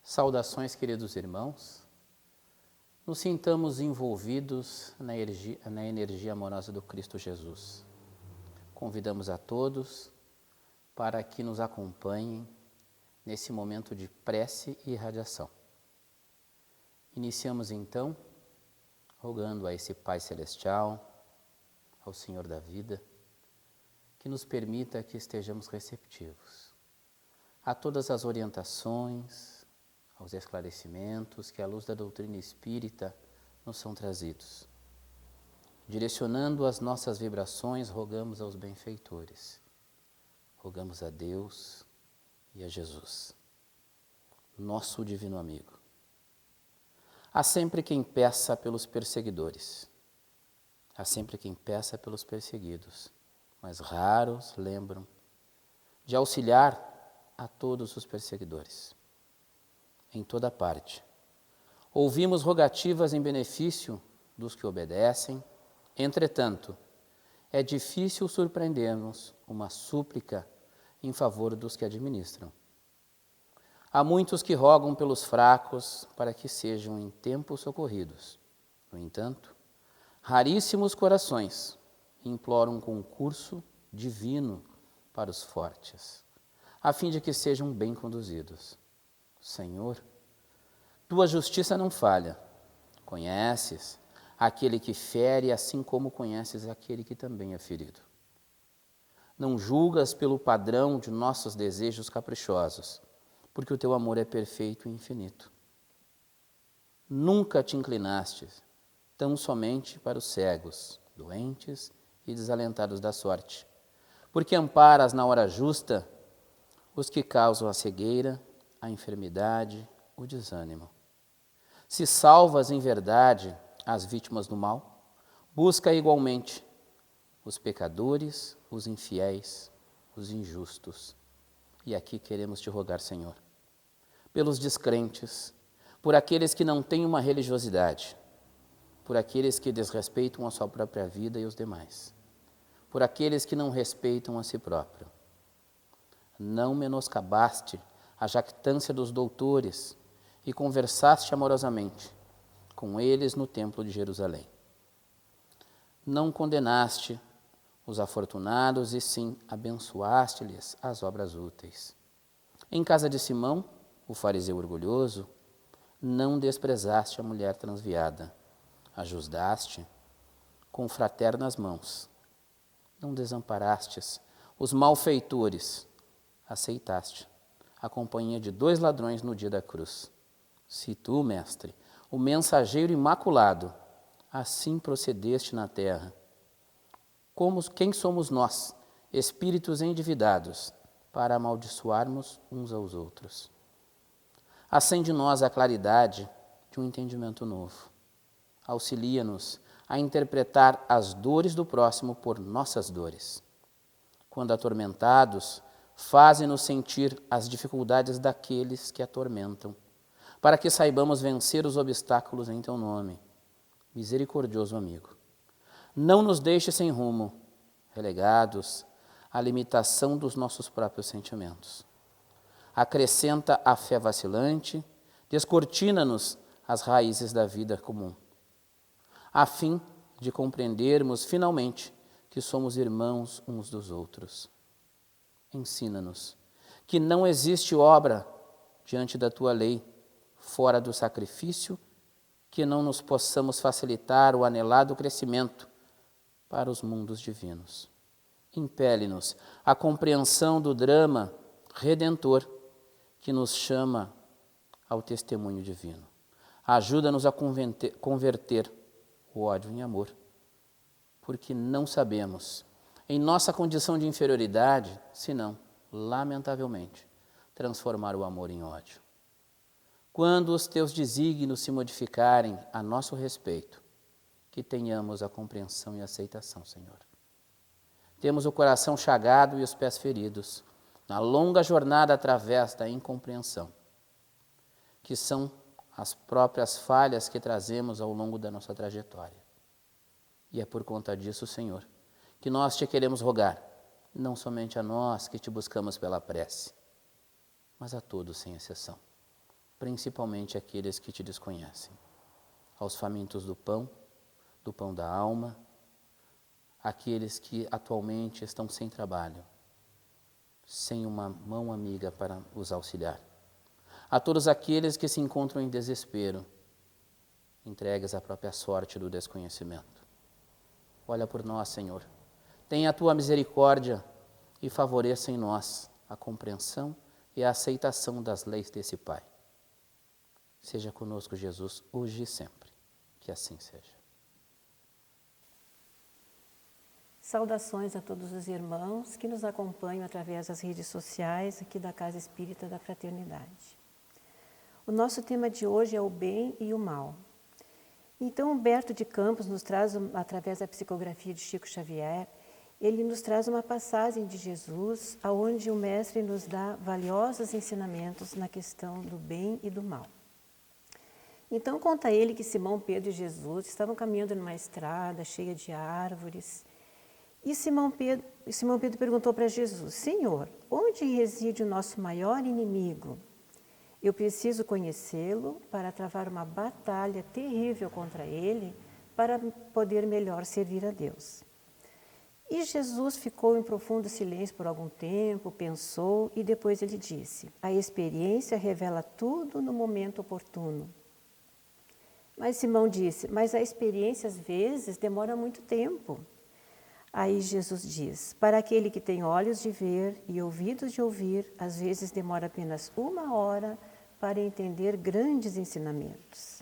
Saudações, queridos irmãos. Nos sintamos envolvidos na energia amorosa do Cristo Jesus. Convidamos a todos para que nos acompanhem nesse momento de prece e irradiação. Iniciamos então rogando a esse Pai Celestial, ao Senhor da vida, que nos permita que estejamos receptivos a todas as orientações, aos esclarecimentos que à luz da doutrina espírita nos são trazidos. Direcionando as nossas vibrações, rogamos aos benfeitores, rogamos a Deus e a Jesus, nosso divino amigo. Há sempre quem peça pelos perseguidores, há sempre quem peça pelos perseguidos, mas raros lembram de auxiliar a todos os perseguidores. Em toda parte, ouvimos rogativas em benefício dos que obedecem, entretanto, é difícil surpreendermos uma súplica em favor dos que administram. Há muitos que rogam pelos fracos para que sejam em tempo socorridos. No entanto, raríssimos corações imploram um concurso divino para os fortes, a fim de que sejam bem conduzidos. Senhor, tua justiça não falha. Conheces aquele que fere, assim como conheces aquele que também é ferido. Não julgas pelo padrão de nossos desejos caprichosos, porque o teu amor é perfeito e infinito. Nunca te inclinaste tão somente para os cegos, doentes e desalentados da sorte, porque amparas na hora justa os que causam a cegueira, a enfermidade, o desânimo. Se salvas em verdade as vítimas do mal, busca igualmente os pecadores, os infiéis, os injustos. E aqui queremos te rogar, Senhor, pelos descrentes, por aqueles que não têm uma religiosidade, por aqueles que desrespeitam a sua própria vida e os demais, por aqueles que não respeitam a si próprio. Não menoscabaste a jactância dos doutores e conversaste amorosamente com eles no templo de Jerusalém. Não condenaste os afortunados e sim abençoaste-lhes as obras úteis. Em casa de Simão, o fariseu orgulhoso, não desprezaste a mulher transviada, ajudaste com fraternas mãos. Não desamparastes os malfeitores, aceitaste a companhia de 2 ladrões no dia da cruz. Se tu, mestre, o mensageiro imaculado, assim procedeste na terra, quem somos nós, espíritos endividados, para amaldiçoarmos uns aos outros? Acende em nós a claridade de um entendimento novo. Auxilia-nos a interpretar as dores do próximo por nossas dores. Quando atormentados, faze-nos sentir as dificuldades daqueles que atormentam, para que saibamos vencer os obstáculos em teu nome. Misericordioso amigo, não nos deixe sem rumo, relegados à limitação dos nossos próprios sentimentos. Acrescenta a fé vacilante, descortina-nos as raízes da vida comum, a fim de compreendermos finalmente que somos irmãos uns dos outros. Ensina-nos que não existe obra diante da tua lei, fora do sacrifício, que não nos possamos facilitar o anelado crescimento para os mundos divinos. Impele-nos à compreensão do drama redentor que nos chama ao testemunho divino. Ajuda-nos a converter o ódio em amor, porque não sabemos, em nossa condição de inferioridade, senão, lamentavelmente, transformar o amor em ódio. Quando os teus desígnios se modificarem a nosso respeito, que tenhamos a compreensão e aceitação, Senhor. Temos o coração chagado e os pés feridos, na longa jornada através da incompreensão, que são as próprias falhas que trazemos ao longo da nossa trajetória. E é por conta disso, Senhor, que nós te queremos rogar, não somente a nós que te buscamos pela prece, mas a todos sem exceção. principalmente aqueles que te desconhecem. Aos famintos do pão da alma, aqueles que atualmente estão sem trabalho, sem uma mão amiga para os auxiliar. A todos aqueles que se encontram em desespero, entregues à própria sorte do desconhecimento. Olha por nós, Senhor. Tenha a tua misericórdia e favoreça em nós a compreensão e a aceitação das leis desse Pai. Seja conosco, Jesus, hoje e sempre. Que assim seja. Saudações a todos os irmãos que nos acompanham através das redes sociais aqui da Casa Espírita da Fraternidade. O nosso tema de hoje é o bem e o mal. Então, Humberto de Campos nos traz, através da psicografia de Chico Xavier, ele nos traz uma passagem de Jesus, onde o Mestre nos dá valiosos ensinamentos na questão do bem e do mal. Então, conta ele que Simão Pedro e Jesus estavam caminhando numa estrada cheia de árvores, e Simão Pedro perguntou para Jesus: Senhor, onde reside o nosso maior inimigo? Eu preciso conhecê-lo para travar uma batalha terrível contra ele, para poder melhor servir a Deus. E Jesus ficou em profundo silêncio por algum tempo, pensou e depois ele disse: a experiência revela tudo no momento oportuno. Mas Simão disse: mas a experiência às vezes demora muito tempo. Aí Jesus diz: para aquele que tem olhos de ver e ouvidos de ouvir, às vezes demora apenas 1 hora para entender grandes ensinamentos.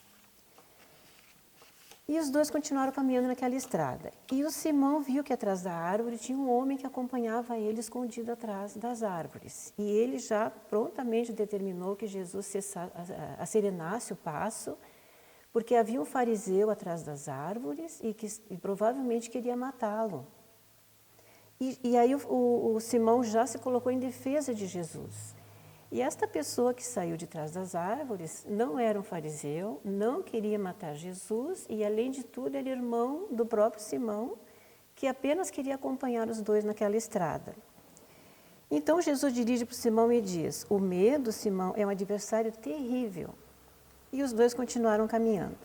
E os dois continuaram caminhando naquela estrada. E o Simão viu que atrás da árvore tinha um homem que acompanhava ele escondido atrás das árvores. E ele já prontamente determinou que Jesus acerenasse o passo, porque havia um fariseu atrás das árvores e provavelmente queria matá-lo. E aí o Simão já se colocou em defesa de Jesus. E esta pessoa que saiu de trás das árvores não era um fariseu, não queria matar Jesus e, além de tudo, era irmão do próprio Simão, que apenas queria acompanhar os dois naquela estrada. Então Jesus dirige para o Simão e diz: o medo, Simão, é um adversário terrível. E os dois continuaram caminhando.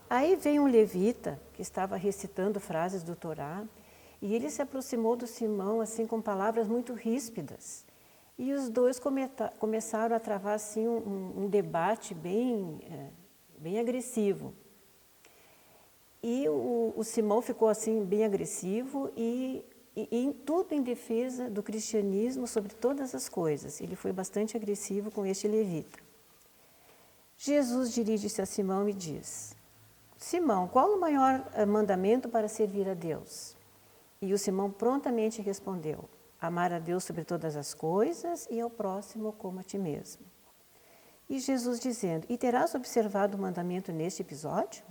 Aí veio um levita que estava recitando frases do Torá e ele se aproximou do Simão assim com palavras muito ríspidas. E os dois começaram a travar assim, um debate bem agressivo. E o Simão ficou assim bem agressivo e em tudo em defesa do cristianismo sobre todas as coisas. Ele foi bastante agressivo com este levita. Jesus dirige-se a Simão e diz: Simão, qual o maior mandamento para servir a Deus? E o Simão prontamente respondeu: amar a Deus sobre todas as coisas e ao próximo como a ti mesmo. E Jesus dizendo: e terás observado o mandamento neste episódio?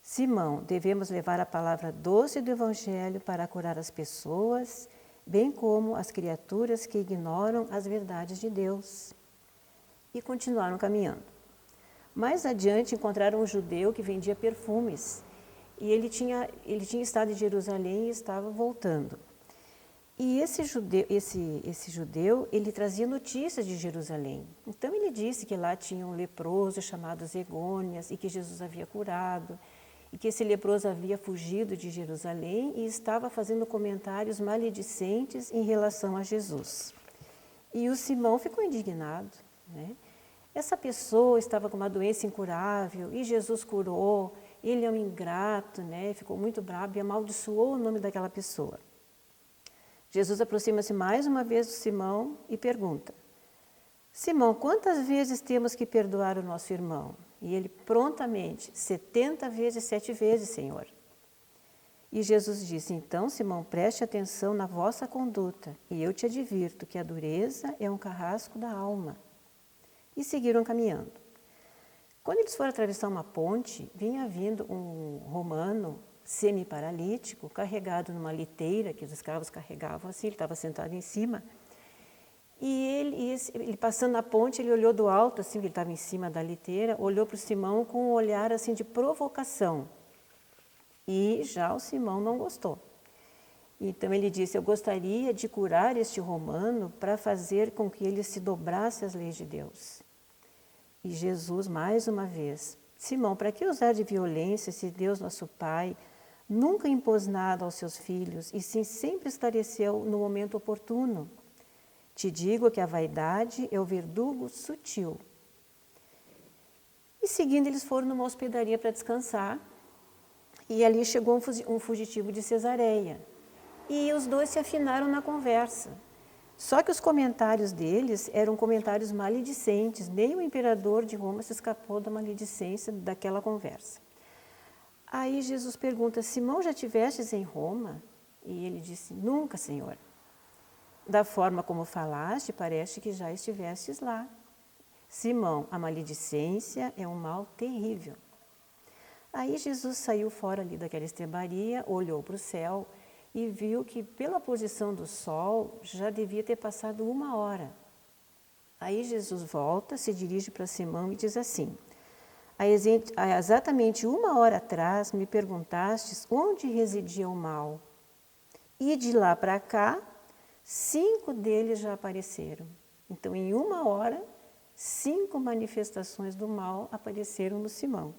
Simão, devemos levar a palavra doce do Evangelho para curar as pessoas, bem como as criaturas que ignoram as verdades de Deus. E continuaram caminhando. Mais adiante encontraram um judeu que vendia perfumes. E ele tinha estado em Jerusalém e estava voltando. E esse judeu, ele trazia notícias de Jerusalém. Então ele disse que lá tinha um leproso chamado Zegônias e que Jesus havia curado, e que esse leproso havia fugido de Jerusalém e estava fazendo comentários maledicentes em relação a Jesus. E o Simão ficou indignado, né? Essa pessoa estava com uma doença incurável e Jesus curou, ele é um ingrato, né? Ficou muito bravo e amaldiçoou o nome daquela pessoa. Jesus aproxima-se mais uma vez do Simão e pergunta: Simão, quantas vezes temos que perdoar o nosso irmão? E ele prontamente: 70 vezes, 7 vezes, Senhor. E Jesus disse: então, Simão, preste atenção na vossa conduta, e eu te advirto que a dureza é um carrasco da alma. E seguiram caminhando. Quando eles foram atravessar uma ponte, vinha vindo um romano semi-paralítico, carregado numa liteira que os escravos carregavam assim, ele estava sentado em cima. E ele passando na ponte, ele olhou do alto, assim, ele estava em cima da liteira, olhou para o Simão com um olhar assim de provocação. E já o Simão não gostou. Então ele disse: eu gostaria de curar este romano para fazer com que ele se dobrasse às leis de Deus. E Jesus, mais uma vez, Simão, para que usar de violência se Deus, nosso Pai, nunca impôs nada aos seus filhos e sim sempre esclareceu no momento oportuno? Te digo que a vaidade é o verdugo sutil. E seguindo, eles foram numa hospedaria para descansar. E ali chegou um fugitivo de Cesareia. E os dois se afinaram na conversa. Só que os comentários deles eram comentários maledicentes. Nem o imperador de Roma se escapou da maledicência daquela conversa. Aí Jesus pergunta, Simão, já estivestes em Roma? E ele disse, nunca, Senhor. Da forma como falaste, parece que já estivestes lá. Simão, a maledicência é um mal terrível. Aí Jesus saiu fora ali daquela estrebaria, olhou para o céu e viu que pela posição do sol já devia ter passado 1 hora. Aí Jesus volta, se dirige para Simão e diz assim, há exatamente 1 hora atrás me perguntastes onde residia o mal. E de lá para cá, 5 deles já apareceram. Então, em 1 hora, 5 manifestações do mal apareceram no Simão.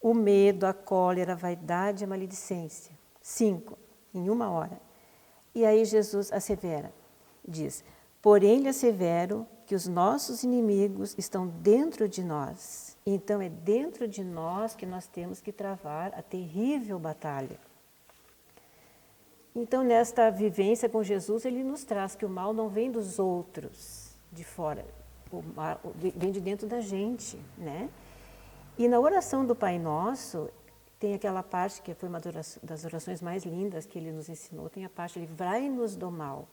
O medo, a cólera, a vaidade e a maledicência. 5, em 1 hora. E aí Jesus assevera, diz, porém lhe assevero que os nossos inimigos estão dentro de nós. Então é dentro de nós que nós temos que travar a terrível batalha. Então nesta vivência com Jesus, ele nos traz que o mal não vem dos outros, de fora, o mal vem de dentro da gente, né? E na oração do Pai Nosso, tem aquela parte que foi uma das orações mais lindas que ele nos ensinou, tem a parte, livrai-nos do mal.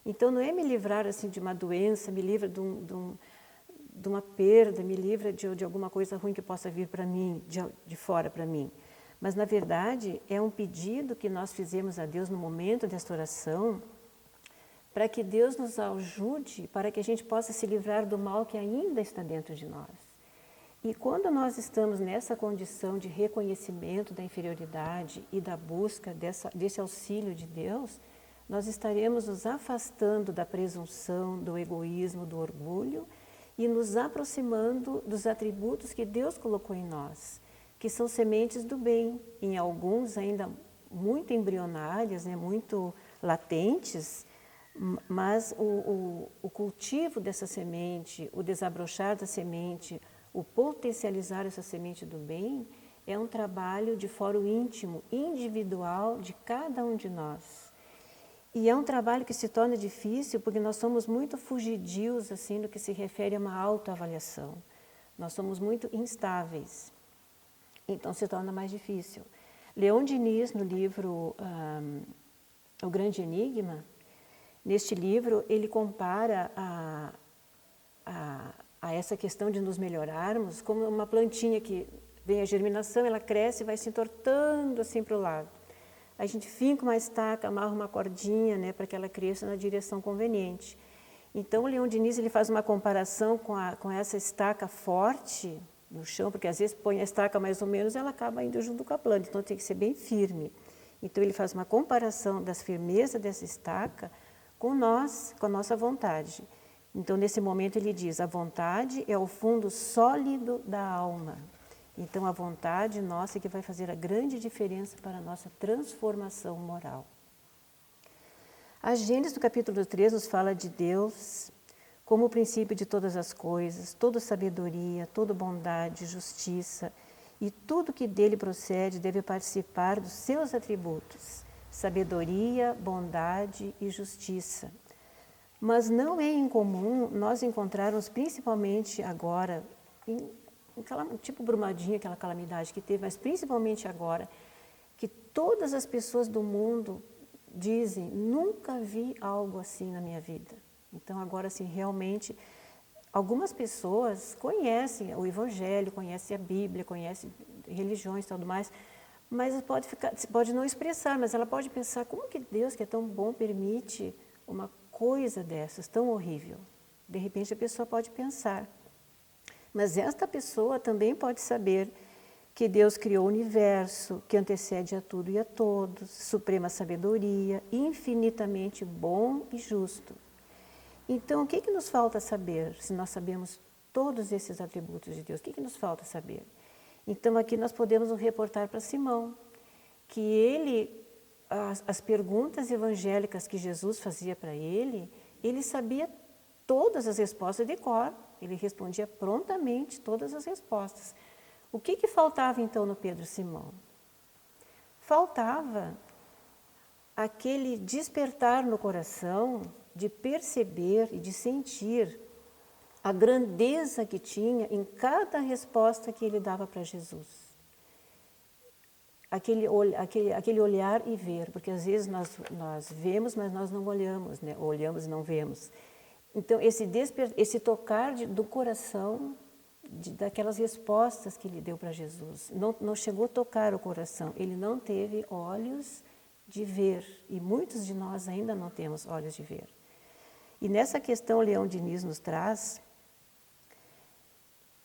Então, não é me livrar assim, de uma doença, me livra de uma perda, me livra de alguma coisa ruim que possa vir para mim, de fora para mim. Mas, na verdade, é um pedido que nós fizemos a Deus no momento desta oração, para que Deus nos ajude, para que a gente possa se livrar do mal que ainda está dentro de nós. E quando nós estamos nessa condição de reconhecimento da inferioridade e da busca desse auxílio de Deus, nós estaremos nos afastando da presunção, do egoísmo, do orgulho e nos aproximando dos atributos que Deus colocou em nós, que são sementes do bem, em alguns ainda muito embrionárias, né, muito latentes, mas o cultivo dessa semente, o desabrochar da semente, o potencializar essa semente do bem é um trabalho de fórum íntimo, individual de cada um de nós. E é um trabalho que se torna difícil porque nós somos muito fugidios assim, no que se refere a uma autoavaliação. Nós somos muito instáveis, então se torna mais difícil. Leon Denis, no livro O Grande Enigma, neste livro ele compara a essa questão de nos melhorarmos como uma plantinha que vem a germinação, ela cresce e vai se entortando assim para o lado. A gente finca uma estaca, amarra uma cordinha, né, para que ela cresça na direção conveniente. Então, o Leon Denis ele faz uma comparação com essa estaca forte no chão, porque às vezes põe a estaca mais ou menos e ela acaba indo junto com a planta, então tem que ser bem firme. Então, ele faz uma comparação das firmezas dessa estaca com nós, com a nossa vontade. Então, nesse momento, ele diz, a vontade é o fundo sólido da alma. Então, a vontade nossa é que vai fazer a grande diferença para a nossa transformação moral. A Gênesis, no capítulo 3, nos fala de Deus como o princípio de todas as coisas, toda sabedoria, toda bondade, justiça, e tudo que dele procede deve participar dos seus atributos, sabedoria, bondade e justiça. Mas não é incomum nós encontrarmos, principalmente agora, tipo Brumadinho, aquela calamidade que teve, mas principalmente agora, que todas as pessoas do mundo dizem, nunca vi algo assim na minha vida. Então agora, assim, realmente, algumas pessoas conhecem o Evangelho, conhecem a Bíblia, conhecem religiões e tudo mais, mas pode não expressar, mas ela pode pensar, como que Deus, que é tão bom, permite uma coisa dessas, tão horrível? De repente a pessoa pode pensar. Mas esta pessoa também pode saber que Deus criou o universo, que antecede a tudo e a todos, suprema sabedoria, infinitamente bom e justo. Então, o que nos falta saber, se nós sabemos todos esses atributos de Deus. O que nos falta saber? Então, aqui nós podemos nos reportar para Simão, que ele, as perguntas evangélicas que Jesus fazia para ele sabia todas as respostas de cor, ele respondia prontamente todas as respostas. O que faltava então no Pedro Simão? Faltava aquele despertar no coração de perceber e de sentir a grandeza que tinha em cada resposta que ele dava para Jesus. Aquele olhar e ver, porque às vezes nós vemos, mas nós não olhamos, né? Olhamos e não vemos. Então, esse tocar do coração, daquelas respostas que ele deu para Jesus, não chegou a tocar o coração, ele não teve olhos de ver, e muitos de nós ainda não temos olhos de ver. E nessa questão, Leão Diniz nos traz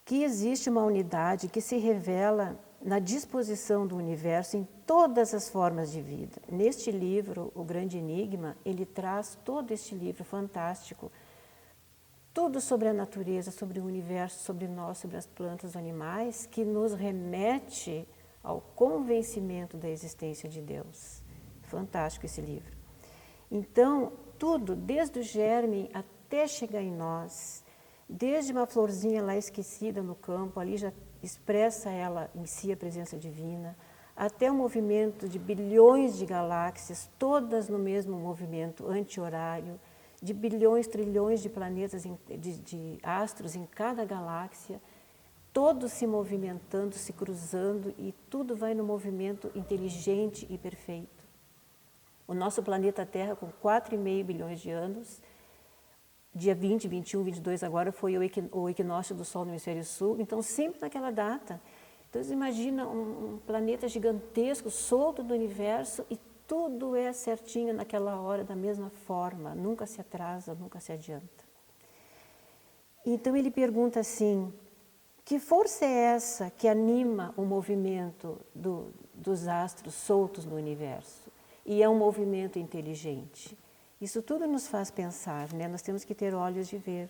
que existe uma unidade que se revela na disposição do universo em todas as formas de vida. Neste livro, O Grande Enigma, ele traz todo este livro fantástico, tudo sobre a natureza, sobre o universo, sobre nós, sobre as plantas, os animais, que nos remete ao convencimento da existência de Deus. Fantástico esse livro. Então, tudo, desde o germe até chegar em nós, desde uma florzinha lá esquecida no campo, ali já expressa ela em si a presença divina, até o movimento de bilhões de galáxias, todas no mesmo movimento anti-horário, de bilhões, trilhões de planetas, de astros em cada galáxia, todos se movimentando, se cruzando, e tudo vai no movimento inteligente e perfeito. O nosso planeta Terra, com 4,5 bilhões de anos, dia 20, 21, 22 agora foi o equinócio do Sol no hemisfério sul, então sempre naquela data. Então você imagina um planeta gigantesco, solto do universo, e tudo é certinho naquela hora, da mesma forma, nunca se atrasa, nunca se adianta. Então ele pergunta assim, que força é essa que anima o movimento dos astros soltos no universo? E é um movimento inteligente. Isso tudo nos faz pensar, né? Nós temos que ter olhos de ver.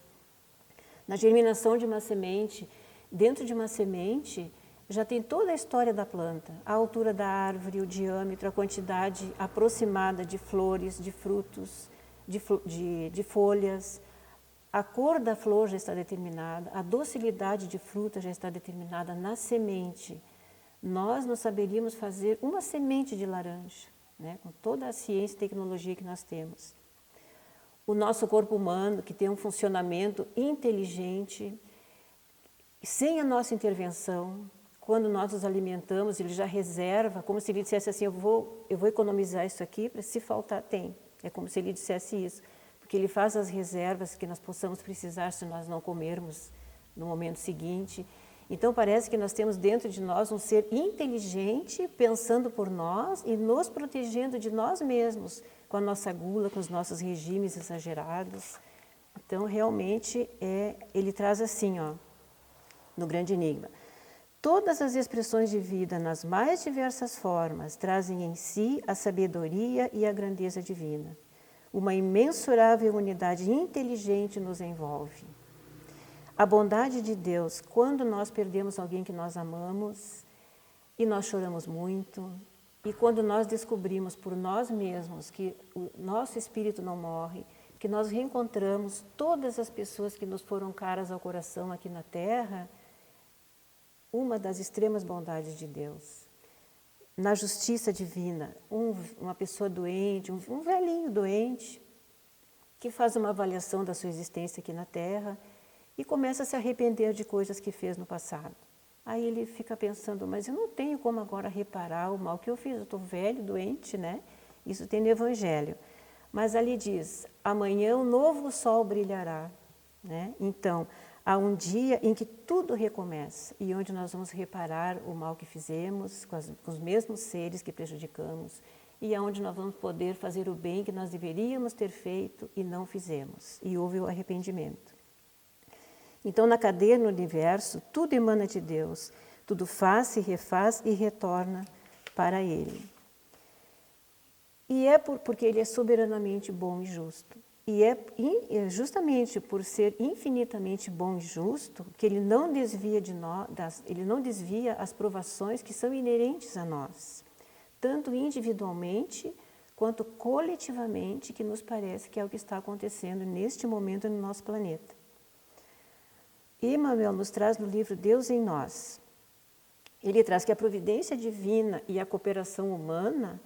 Na germinação de uma semente, dentro de uma semente, já tem toda a história da planta, a altura da árvore, o diâmetro, a quantidade aproximada de flores, de frutos, de folhas. A cor da flor já está determinada, a docilidade de fruta já está determinada na semente. Nós não saberíamos fazer uma semente de laranja, né? Com toda a ciência e tecnologia que nós temos. O nosso corpo humano, que tem um funcionamento inteligente, sem a nossa intervenção, quando nós nos alimentamos, ele já reserva, como se ele dissesse assim, eu vou economizar isso aqui, para se faltar, tem. É como se ele dissesse isso, porque ele faz as reservas que nós possamos precisar se nós não comermos no momento seguinte. Então parece que nós temos dentro de nós um ser inteligente, pensando por nós e nos protegendo de nós mesmos, com a nossa gula, com os nossos regimes exagerados. Então realmente ele traz assim, no Grande Enigma. Todas as expressões de vida, nas mais diversas formas, trazem em si a sabedoria e a grandeza divina. Uma imensurável unidade inteligente nos envolve. A bondade de Deus, quando nós perdemos alguém que nós amamos, e nós choramos muito, e quando nós descobrimos por nós mesmos que o nosso espírito não morre, que nós reencontramos todas as pessoas que nos foram caras ao coração aqui na Terra, uma das extremas bondades de Deus. Na justiça divina, uma pessoa doente, um velhinho doente, que faz uma avaliação da sua existência aqui na Terra e começa a se arrepender de coisas que fez no passado. Aí ele fica pensando, mas eu não tenho como agora reparar o mal que eu fiz, eu estou velho, doente, né? Isso tem no Evangelho. Mas ali diz, amanhã um novo sol brilhará, né? Então, há um dia em que tudo recomeça e onde nós vamos reparar o mal que fizemos com os mesmos seres que prejudicamos e aonde nós vamos poder fazer o bem que nós deveríamos ter feito e não fizemos. E houve o arrependimento. Então, na cadeia no universo, tudo emana de Deus, tudo faz, se refaz e retorna para Ele. E é porque Ele é soberanamente bom e justo. E é justamente por ser infinitamente bom e justo que ele não desvia ele não desvia as provações que são inerentes a nós, tanto individualmente quanto coletivamente, que nos parece que é o que está acontecendo neste momento no nosso planeta. Emmanuel nos traz no livro Deus em Nós. Ele traz que a providência divina e a cooperação humana,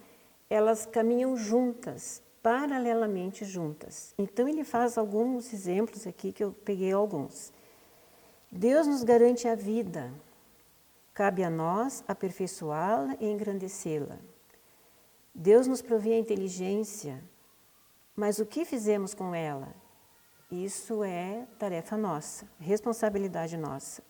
elas caminham juntas, paralelamente juntas. Então ele faz alguns exemplos aqui, que eu peguei alguns. Deus nos garante a vida, cabe a nós aperfeiçoá-la e engrandecê-la. Deus nos provê a inteligência, mas o que fizemos com ela? Isso é tarefa nossa, responsabilidade nossa.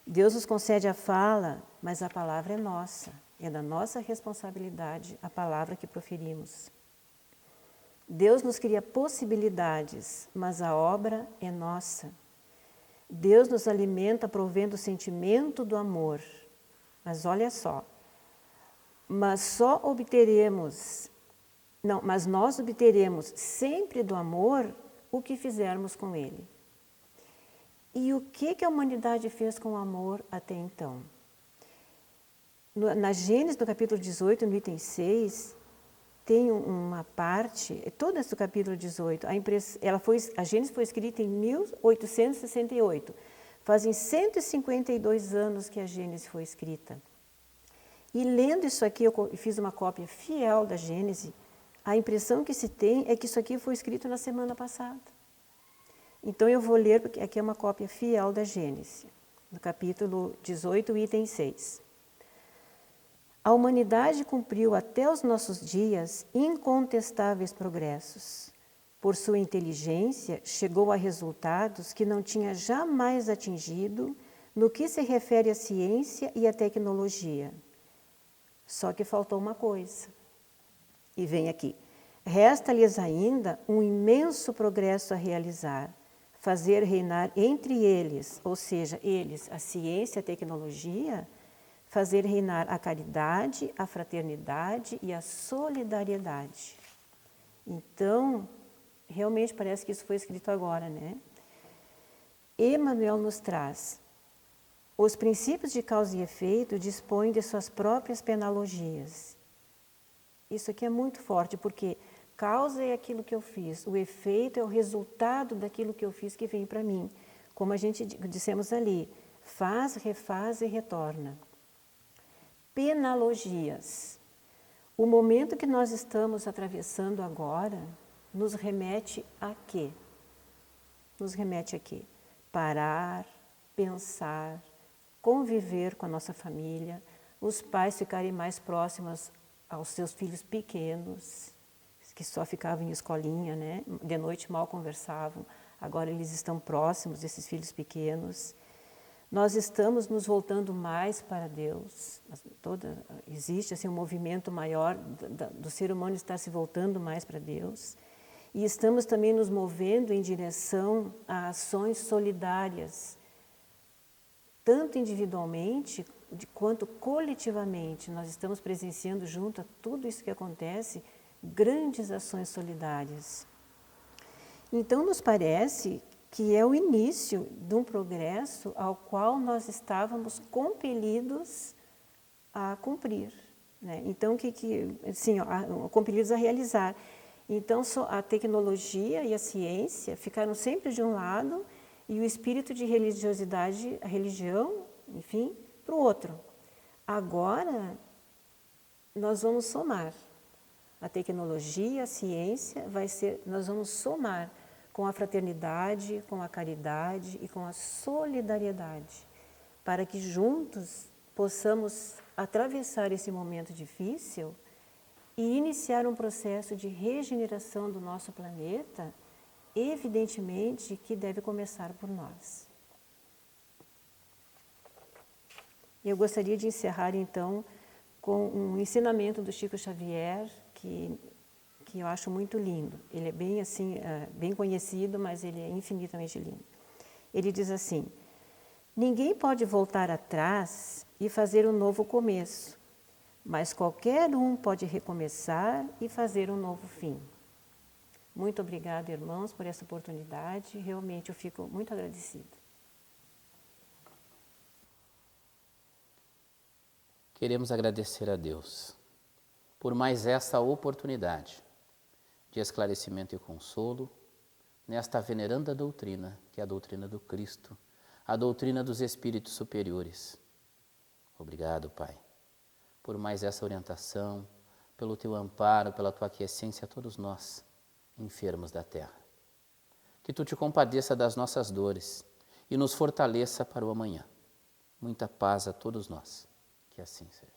Deus nos concede a fala, mas a palavra é nossa, é da nossa responsabilidade a palavra que proferimos. Deus nos cria possibilidades, mas a obra é nossa. Deus nos alimenta provendo o sentimento do amor. Mas olha só, mas nós obteremos sempre do amor o que fizermos com ele. E o que a humanidade fez com o amor até então? Na Gênesis, no capítulo 18, no item 6, tem uma parte, todo esse capítulo 18, a Gênesis foi escrita em 1868. Fazem 152 anos que a Gênesis foi escrita. E lendo isso aqui, eu fiz uma cópia fiel da Gênesis, a impressão que se tem é que isso aqui foi escrito na semana passada. Então eu vou ler, porque aqui é uma cópia fiel da Gênesis, no capítulo 18, item 6. A humanidade cumpriu até os nossos dias incontestáveis progressos. Por sua inteligência, chegou a resultados que não tinha jamais atingido no que se refere à ciência e à tecnologia. Só que faltou uma coisa. E vem aqui. Resta-lhes ainda um imenso progresso a realizar, fazer reinar entre eles, ou seja, eles, a ciência e a tecnologia, fazer reinar a caridade, a fraternidade e a solidariedade. Então, realmente parece que isso foi escrito agora, né? Emmanuel nos traz: os princípios de causa e efeito dispõem de suas próprias pedagogias. Isso aqui é muito forte, porque causa é aquilo que eu fiz, o efeito é o resultado daquilo que eu fiz que vem para mim. Como a gente dissemos ali, faz, refaz e retorna. Penalogias. O momento que nós estamos atravessando agora nos remete a quê? Nos remete a quê? Parar, pensar, conviver com a nossa família, os pais ficarem mais próximos aos seus filhos pequenos, que só ficavam em escolinha, né? De noite mal conversavam, agora eles estão próximos desses filhos pequenos. Nós estamos nos voltando mais para Deus. Existe assim, um movimento maior do ser humano estar se voltando mais para Deus. E estamos também nos movendo em direção a ações solidárias, tanto individualmente quanto coletivamente. Nós estamos presenciando junto a tudo isso que acontece, grandes ações solidárias. Então, nos parece que é o início de um progresso ao qual nós estávamos compelidos a cumprir, né? Então, compelidos a realizar. Então, a tecnologia e a ciência ficaram sempre de um lado e o espírito de religiosidade, a religião, enfim, para o outro. Agora, nós vamos somar. A tecnologia, a ciência, nós vamos somar com a fraternidade, com a caridade e com a solidariedade, para que juntos possamos atravessar esse momento difícil e iniciar um processo de regeneração do nosso planeta, evidentemente que deve começar por nós. Eu gostaria de encerrar, então, com um ensinamento do Chico Xavier, que eu acho muito lindo. Ele é bem, assim, bem conhecido, mas ele é infinitamente lindo. Ele diz assim: ninguém pode voltar atrás e fazer um novo começo, mas qualquer um pode recomeçar e fazer um novo fim. Muito obrigada, irmãos, por essa oportunidade. Realmente eu fico muito agradecida. Queremos agradecer a Deus por mais esta oportunidade de esclarecimento e consolo nesta veneranda doutrina, que é a doutrina do Cristo, a doutrina dos espíritos superiores. Obrigado, Pai, por mais essa orientação, pelo Teu amparo, pela Tua aquiescência a todos nós, enfermos da terra. Que Tu te compadeça das nossas dores e nos fortaleça para o amanhã. Muita paz a todos nós. Que assim seja.